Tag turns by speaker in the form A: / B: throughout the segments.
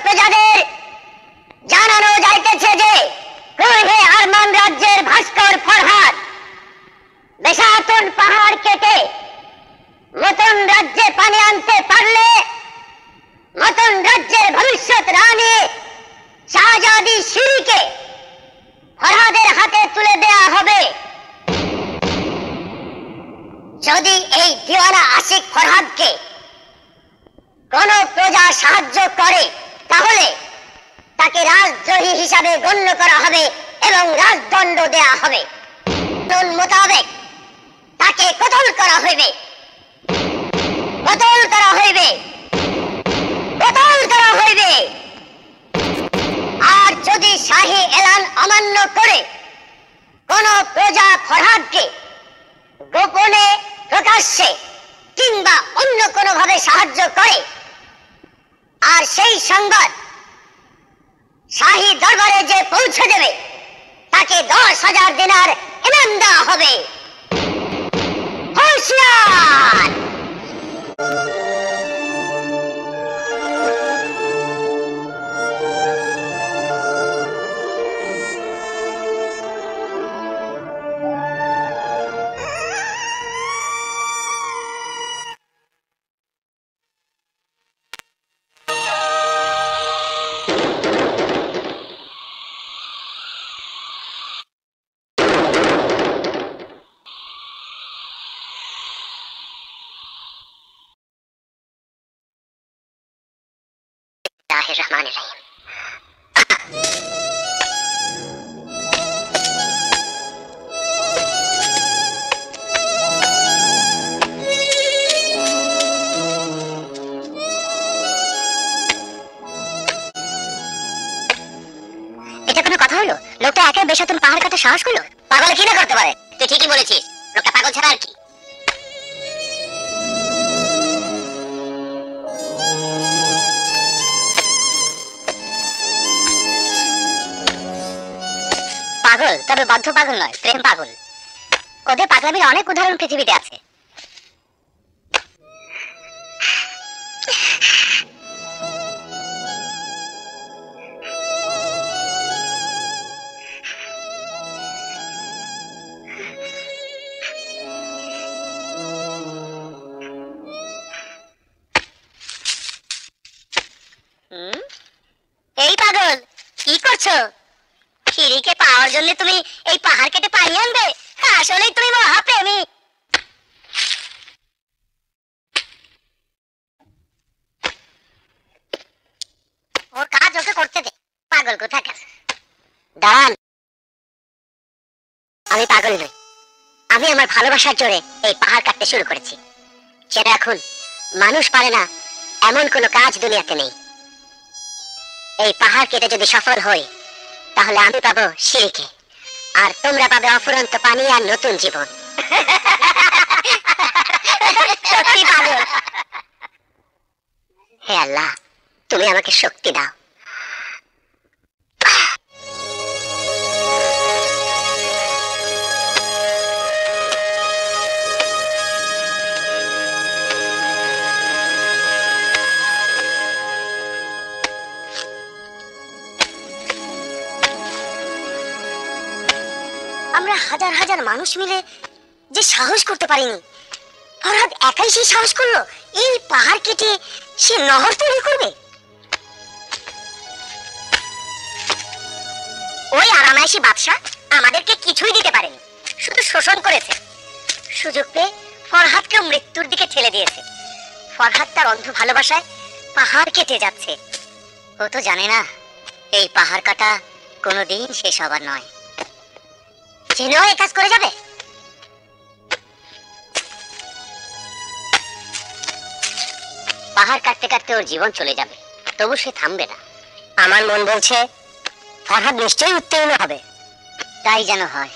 A: প্রজাদের জানানো যাইতেছে যে পূর্বে আরমান রাজ্যের ভাস্কর ফরহাদ বেসাতুন পাহাড় কেটে নতুন রাজ্যে পানি আনতে পারলে নতুন রাজ্যের ভবিষ্যৎ রানী শাহজাদি শিরিকে ফরহাদের হাতে তুলে দেয়া হবে। যদি এই দিওয়ানা আশিক ফরহাদকে কোন প্রজা সাহায্য করে তাহলে তাকে রাজদ্রোহী হিসাবে গণ্য করা হবে এবং রাজদণ্ড দেয়া হবে। কানুন মোতাবেক তাকে কতল করা হইবে, কতল করা হইবে, কতল করা হইবে। আর যদি শাহী এলান অমান্য করে কোন প্রজা ফরহাদকে গোপনে প্রকাশ্যে কিংবা অন্য কোনোভাবে সাহায্য করে আর সেই সংবাদ শাহী দরবারে যে পৌঁছে দেবে তাকে 10,000 দিনার ইনাম দেওয়া হবে। হুঁশিয়ার! রহমানির রহিম। এটা কোনো কথা হলো? লোকটা একা বেসাতুন পাহাড় কাটতে সাহস করলো? পাগল কি না করতে পারে? তুই ঠিকই বলেছিস, লোকটা পাগল ছাড়া আর কি। পাগল, তবে বাধ্য পাগল নয়, প্রেম পাগল। ওদের পাগলামির অনেক উদাহরণ পৃথিবীতে আছে। এই পাগল, কি করছো? শিরিকে পাওয়ার জন্য তুমি এই পাহাড় কেটে পানি আনবে? আসলেই তুমি মহাপ্রেমী। ওর কাজ ওকে করতে দে, পাগল কোথাকার। দাঁড়ান, আমি পাগল নই, আমি আমার ভালোবাসার জোরে এই পাহাড় কাটতে শুরু করেছি। সেটা এখন মানুষ পারে না এমন কোনো কাজ দুনিয়াতে নেই। এই পাহাড় কেটে যদি সফল হই তাহলে আমি পাবো শিরিকে, আর তোমরা পাবে অফুরন্ত পানি আর নতুন জীবন। সত্যি পাগল। হে আল্লাহ, তুমি আমাকে শক্তি দাও। আমরা হাজার হাজার মানুষ মিলে যে সাহস করতে পারিনি, ফরহাদ একাই সেই সাহস করলো এই পাহাড় কেটে সে নহর তৈরি করবে। ওই আরামাইশি বাদশা আমাদেরকে কিছুই দিতে পারেনি, শুধু শোষণ করেছে। সুযোগ পেয়ে ফরহাদকে মৃত্যুর দিকে ঠেলে দিয়েছে। ফরহাদ তার অন্ধ ভালোবাসায় পাহাড় কেটে যাচ্ছে। ও তো জানে না এই পাহাড় কাটা কোনোদিন শেষ হবার নয়। জেনেও এই কাজ করে যাবে? পাহাড় কাটতে কাটতে ওর জীবন চলে যাবে, তবু সে থামবে না। আমার মন বলছে ফরহাদ নিশ্চয়ই উত্তীর্ণ হবে। তাই যেন হয়।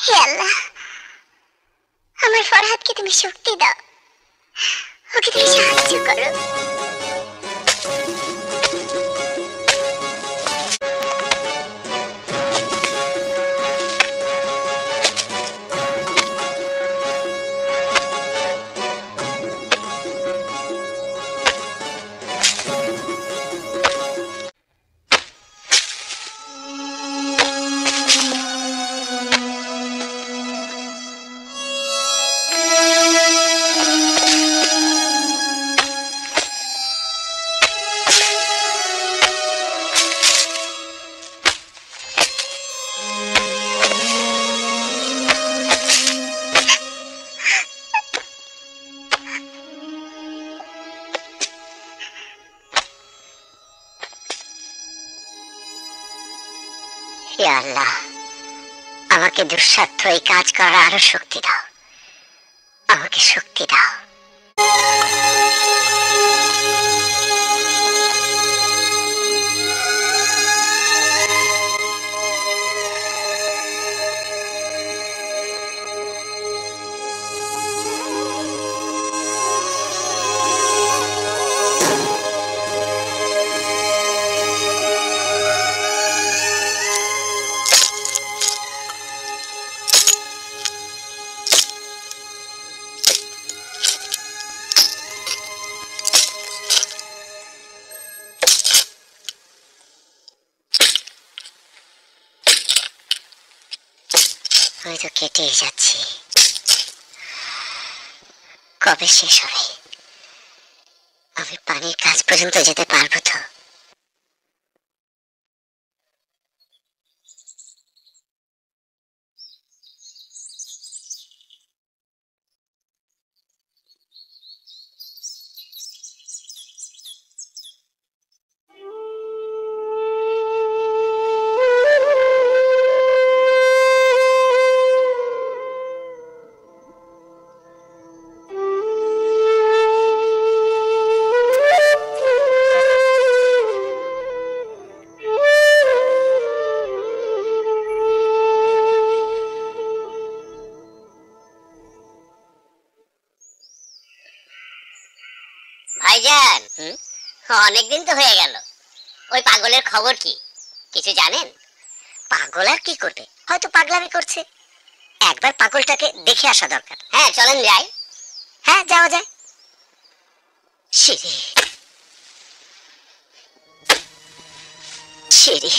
A: হে আল্লাহ, আমার ফরহাদকে তুমি শক্তি দাও, ওকে তুমি সাহায্য করো। হে আল্লাহ, আমাকে দুঃসাধ্য এই কাজ করার আরো শক্তি দাও, আমাকে শক্তি দাও। আমি তো কেটেই যাচ্ছি, কবে শেষ হবে? আমি পানির কাছ পর্যন্ত যেতে পারবো তো? ভাইজান, অনেকদিন তো হয়ে গেল, ওই পাগলের খবর কি কিছু জানেন? পাগল আর কি করবে, হয়তো পাগলামি করছে। একবার পাগলটাকে দেখে আসা দরকার। হ্যাঁ চলেন যাই। হ্যাঁ যাওয়া যায়। সিঁড়ি সিঁড়ি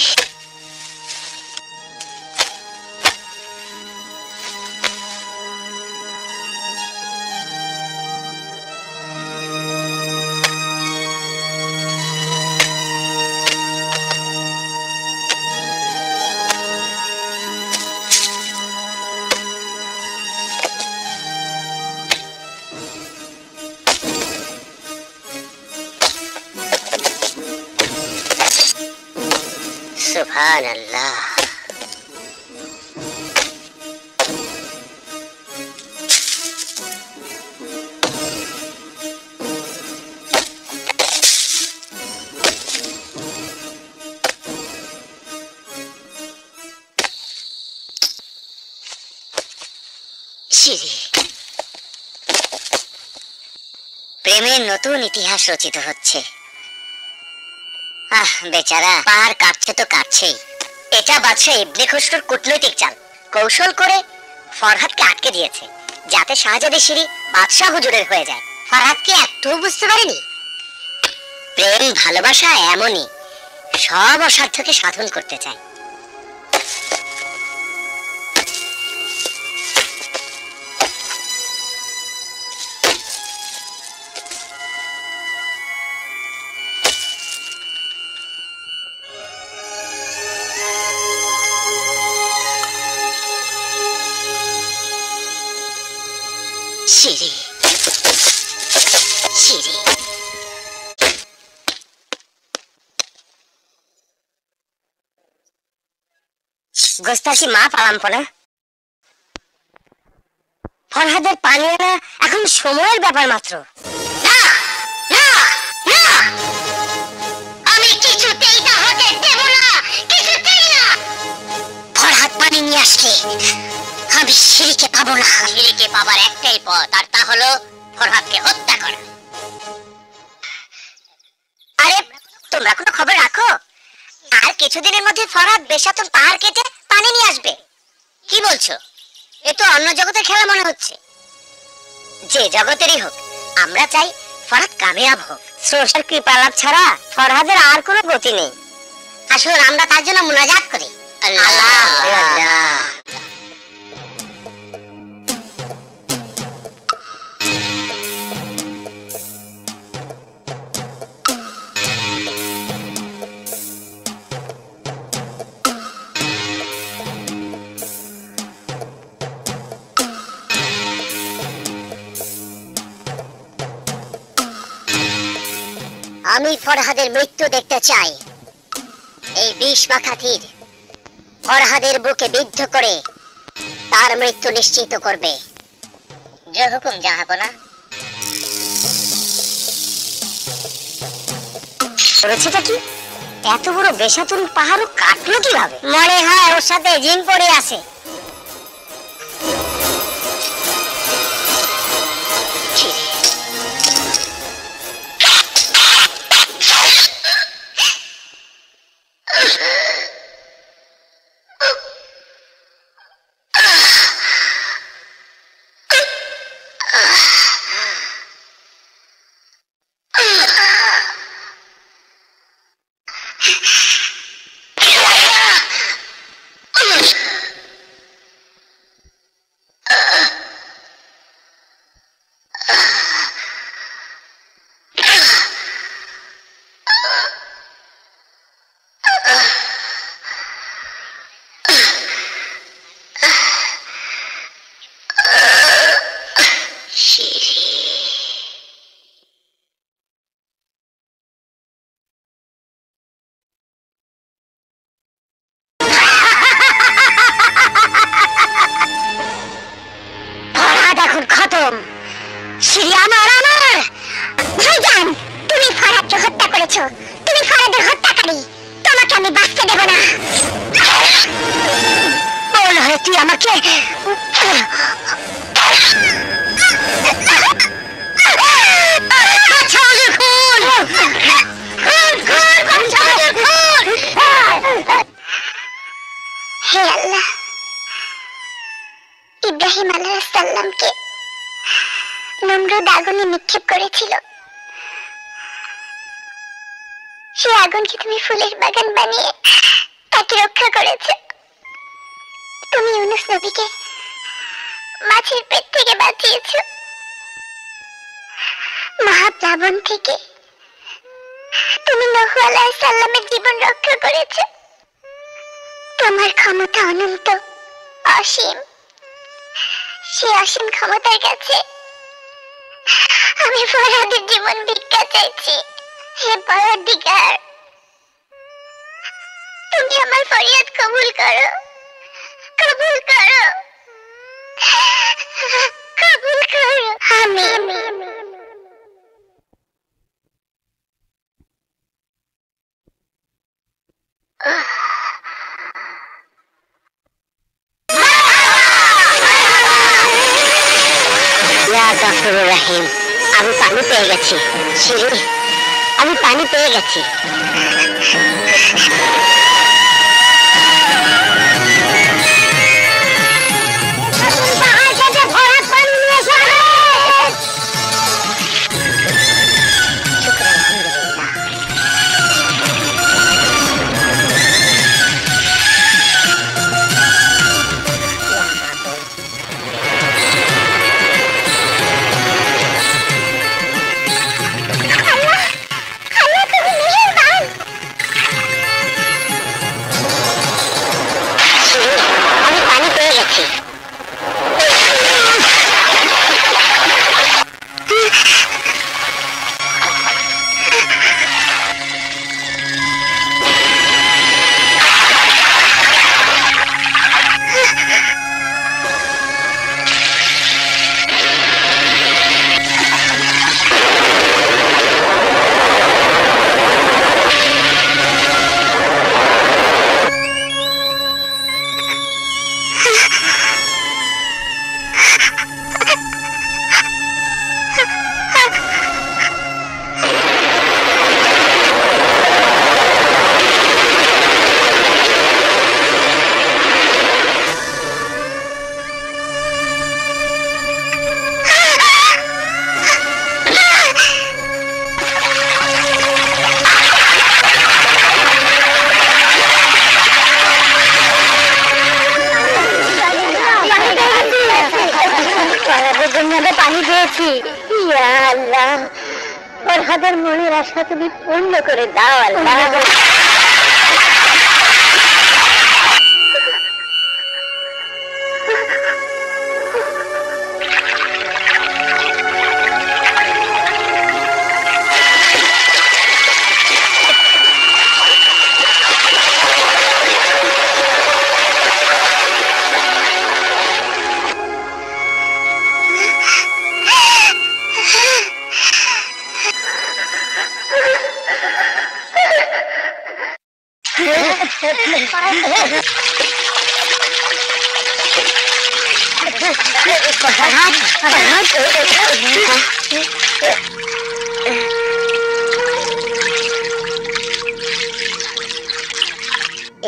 A: সুবহানাল্লাহ। সিঁড়ি। প্রেমের নতুন ইতিহাস রচিত হচ্ছে। বেচারা পাহাড় কাঁপছে তো কাঁপছেই। এটা বাদশাহ ইবনে খুসরোর কূটনৈতিক চাল। কৌশল করে ফরহাদকে আটকে দিয়েছে, যাতে শাহজাদি সিঁড়ি বাদশাহ হুজুরের হয়ে যায়। ফরহাদ কি একটুও বুঝতে পারেনি? প্রেম ভালোবাসা এমনই, সব অসাধ্যকে সাধন করতে চায়। সিঁড়ি সিঁড়ি। গোস্তাসি মা পালাম্পনা, ফরহাদের পানি আনা এখন সময়ের ব্যাপার মাত্র। না না না, আমি কিছুতেই তাহাকে দেব না, কিছুতেই না। ফরহাদ পানি নিয়ে আসলে আমি শিরিকে পাবো না। শিরিকে পাবার একটাই পথ, আর তা হলো ফরহাদকে হত্যা করা। আরে তোমরা কোনো খবর রাখো? আর কিছুদিনের মধ্যে ফরহাদ বেশাতুন পাহাড় কেটে পানি নিয়ে আসবে। কি বলছো? এ তো অন্য জগতের খেলা মনে হচ্ছে। যে জগতেরই হোক, আমরা চাই ফরহাদ কামিয়াব হোক। স্রষ্টার কৃপালাভ ছাড়া ফরহাদের আর কোনো গতি নেই। আসলে আমরা তার জন্য মুনাজাত করি। আল্লাহ আল্লাহ। আমি ফরহাদের মৃত্যু দেখতে চাই। এই বিষ মাখা তীর ফরহাদের বুকে বিদ্ধ করে তার মৃত্যু নিশ্চিত করবে। যে হুকুম জাহাপনা। করেছেটা কি? এত বড় বেশাতুন পাহাড়ও কাটলো কিভাবে? মনে হয় ওর সাথে জিন পড়ে আছে। তুমি ফরহাদের হত্যাকারী, তোমাকে আমি বাঁচতে দেব না। বল হয় তুই আমাকে হে আল্লাহ, ইব্রাহিম আলাইহিস সালামকে নমরুদ আগুনে নিক্ষেপ করেছিল, সেই আগুনকে তুমি ফুলের বাগান বানিয়ে তাকে রক্ষা করেছো। তুমি ইউনুস নবীকে মাছের পেট থেকে বাঁচিয়েছো, মহাপ্লাবন থেকে তুমি নূহ আলাইহিস সালামের জীবন রক্ষা করেছো। তোমার ক্ষমতা অনন্ত, অসীম। সেই অসীম ক্ষমতার কাছে আমি ফরহাদের জীবন ভিক্ষা চাইছি। হে পরদিগার, তুমি আমার ফরিয়াদ কবুল করো, কবুল করো, কবুল করো। আমিন। রহিম, আমি পানি পেয়ে গেছি। শিরি, আমি পানি পেয়ে গেছি। ইয়া আল্লাহ, ফরহাদের মনের আশা তুমি পূর্ণ করে দাও আল্লাহ।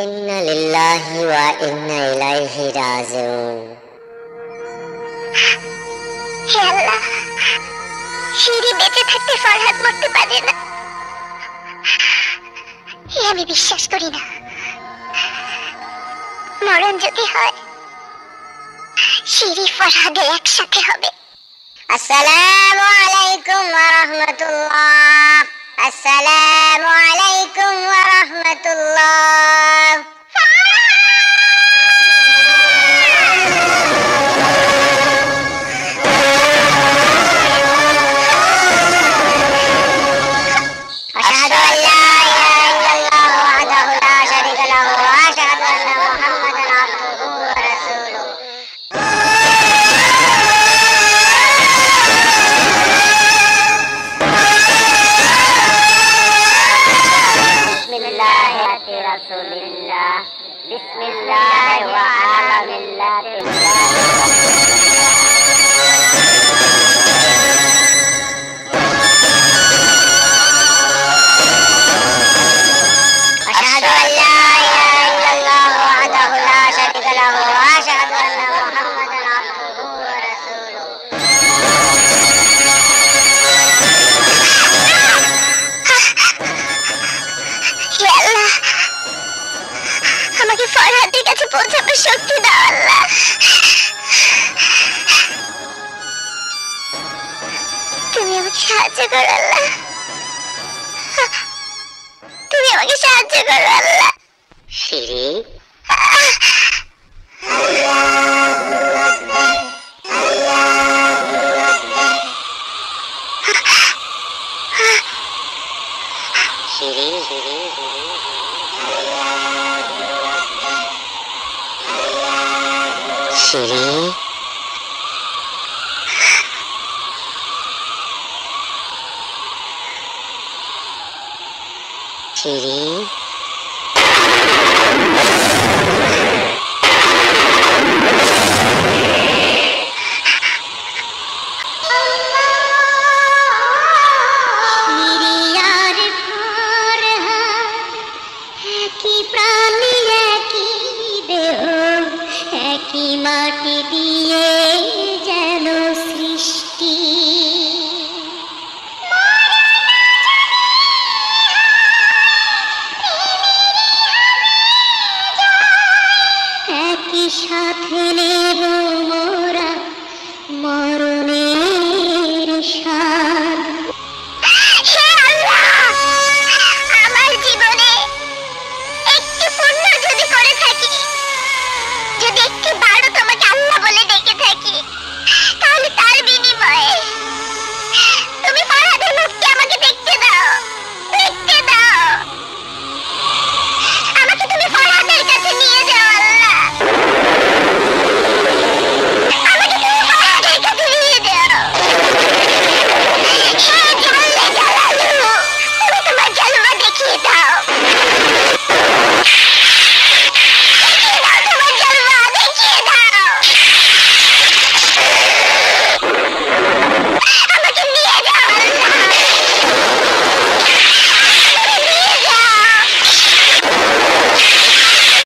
A: ইন্না লিল্লাহি ওয়া ইন্না ইলাইহি রাজিউন। হে আল্লাহ, শিরি বেঁচে থাকতে ফরহাদ মরতে পারে না, আমি বিশ্বাস করি না। মরণ যদি হয়, শিরি ফরহাদে একসাথে হবে। আসসালামু আলাইকুম ওয়া রাহমাতুল্লাহ। আসসালামু আলাইকুম ওয়া রাহমাতুল্লাহ। আশহাদু আল্লা ইলাহা ইল্লাল্লাহ ওয়াহদাহু লা শারীকা লাহু ওয়া আশহাদু আন্না মুহাম্মাদান আবদুহু ওয়া রাসূলুহু। বিসমিল্লাহি রাসূলিল্লাহ, বিসমিল্লাহি ওয়া আলা মিল্লাতিল্লাহ। أشهد أن لا إله إلا الله وحده لا شريك له وأشهد أن محمدا عبده ورسوله। يا الله، আমাকে ফরহাদের কাছে পৌঁছাবার শক্তি দাও আল্লাহ। তুমি আমাকে সাহায্য করো আল্লাহ, তুমি আমাকে সাহায্য করো আল্লাহ। Siri, Siri, Siri, Siri. মাটি দিয়ে যেন সৃষ্টি, একই সাথে